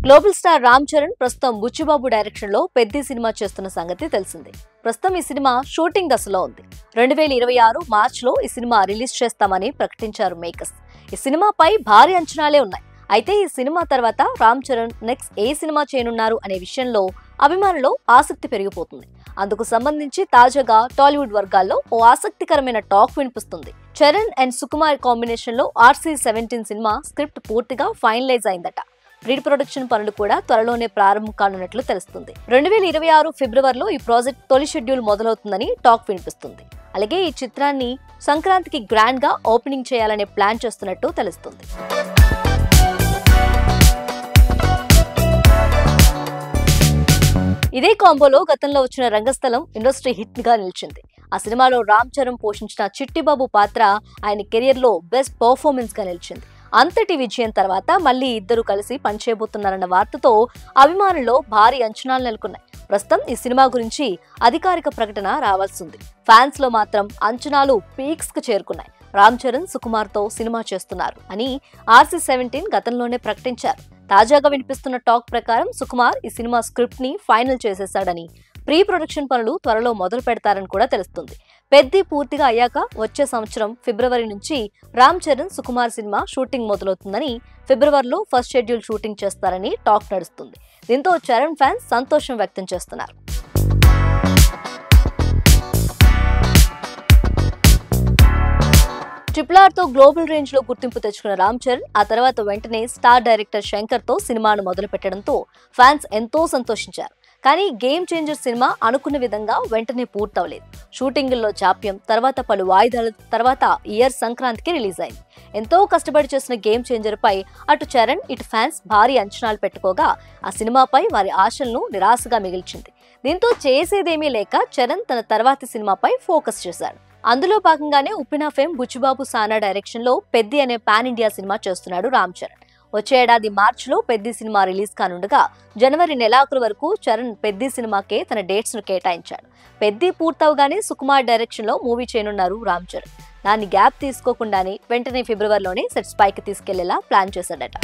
Global star Ram Charan ప్రస్తుతం Buchibabu direction లో Peddi cinema చేస్తున్న సంగతి తెలిసిందే. ప్రస్తుతం ఈ సినిమా షూటింగ్ దశలో ఉంది. 2026 మార్చ్ లో ఈ సినిమా రిలీజ్ చేస్తామని ప్రకటించారు మేకర్స్. ఈ సినిమాపై భారీ అంచనాలే ఉన్నాయి. అయితే ఈ సినిమా తర్వాత రామ్ చరణ్ నెక్స్ట్ ఏ సినిమా చేయనున్నారు అనే విషయంలో అభిమానుల్లో ఆసక్తి పెరిగిపోతుంది. అందుకు సంబంధించి తాజాగా టాలీవుడ్ వర్గాల్లో ఓ ఆసక్తికరమైన టాక్ వినిపిస్తుంది. చరణ్ అండ్ సుకుమార్ కాంబినేషన్ లో RC-17 సినిమా స్క్రిప్ట్ పూర్తిగా ఫైనలైజ్ అయిందట. ప్రీ ప్రొడక్షన్ పనులు కూడా త్వరలోనే ప్రారంభం కానున్నట్లు తెలుస్తుంది. 2026 ఫిబ్రవరిలో ఈ ప్రాజెక్ట్ తొలి షెడ్యూల్ మొదలవుతుందని టాక్ వినిపిస్తుంది. అలాగే ఈ చిత్రాన్ని సంక్రాంతికి గ్రాండ్ గా ఓపెనింగ్ చేయాలనే ప్లాన్ చేస్తున్నట్టు తెలుస్తుంది. ఇదే కాంబోలో గతంలో వచ్చిన రంగస్థలం ఇండస్ట్రీ హిట్ గా నిలిచింది. ఆ సినిమాలో రామ్ చరణ్ పోషించిన చిట్టిబాబు పాత్ర ఆయన కెరియర్ లో బెస్ట్ పర్ఫార్మెన్స్ గా నిలిచింది. అంతటి విజయం తర్వాత మళ్లీ ఇద్దరు కలిసి పనిచేయబోతున్నారన్న వార్తతో అభిమానుల్లో భారీ అంచనాలు నెలకొన్నాయి. ప్రస్తుతం ఈ సినిమా గురించి అధికారిక ప్రకటన రావాల్సింది. ఫ్యాన్స్ లో మాత్రం అంచనాలు పీక్స్ కు చేరుకున్నాయి. రామ్ చరణ్ సుకుమార్ తో సినిమా చేస్తున్నారు అని RC-17 గతంలోనే ప్రకటించారు. తాజాగా వినిపిస్తున్న టాక్ ప్రకారం సుకుమార్ ఈ సినిమా స్క్రిప్ట్ ని ఫైనల్ చేసేశాడని, ప్రీ ప్రొడక్షన్ పనులు త్వరలో మొదలు పెడతారని కూడా తెలుస్తుంది. పెద్ది పూర్తిగా అయ్యాక వచ్చే సంవత్సరం ఫిబ్రవరి నుంచి రామ్ చరణ్ సుకుమార్ సినిమా షూటింగ్ మొదలవుతుందని, ఫిబ్రవరిలో ఫస్ట్ షెడ్యూల్ షూటింగ్ చేస్తారని టాక్ నడుస్తుంది. దీంతో చరణ్ ఫ్యాన్స్ సంతోషం వ్యక్తం చేస్తున్నారు. RRR తో గ్లోబల్ రేంజ్ లో గుర్తింపు తెచ్చుకున్న రామ్ చరణ్ ఆ తర్వాత వెంటనే స్టార్ డైరెక్టర్ శంకర్ తో సినిమాను మొదలు పెట్టడంతో ఫ్యాన్స్ ఎంతో సంతోషించారు. కానీ గేమ్ చేంజర్ సినిమా అనుకున్న విధంగా వెంటనే పూర్తవలేదు. షూటింగుల్లో జాప్యం, తర్వాత పలు వాయిదాల తర్వాత ఇయర్ సంక్రాంతికి రిలీజ్ అయింది. ఎంతో కష్టపడి చేసిన గేమ్ చేంజర్ పై అటు చరణ్ ఇటు ఫ్యాన్స్ భారీ అంచనాలు పెట్టుకోగా ఆ సినిమాపై వారి ఆశలను నిరాశగా మిగిల్చింది. దీంతో చేసేదేమీ లేక చరణ్ తన తర్వాతి సినిమాపై ఫోకస్ చేశాడు. అందులో భాగంగానే ఉప్పిన ఫేమ్ బుచ్చిబాబు సానా డైరెక్షన్ లో పెద్ది అనే పాన్ ఇండియా సినిమా చేస్తున్నాడు రామ్ చరణ్. వచ్చే ఏడాది మార్చిలో పెద్ది సినిమా రిలీజ్ కానుండగా జనవరి నెలాఖరు వరకు చరణ్ పెద్ది సినిమాకే తన డేట్స్ ను కేటాయించాడు. పెద్ది పూర్తవగానే సుకుమార్ డైరెక్షన్ లో మూవీ చేయనున్నారు రామ్ చరణ్. దాన్ని గ్యాప్ తీసుకోకుండానే వెంటనే ఫిబ్రవరిలోనే సెట్స్ పైకి తీసుకెళ్లేలా ప్లాన్ చేశాడట.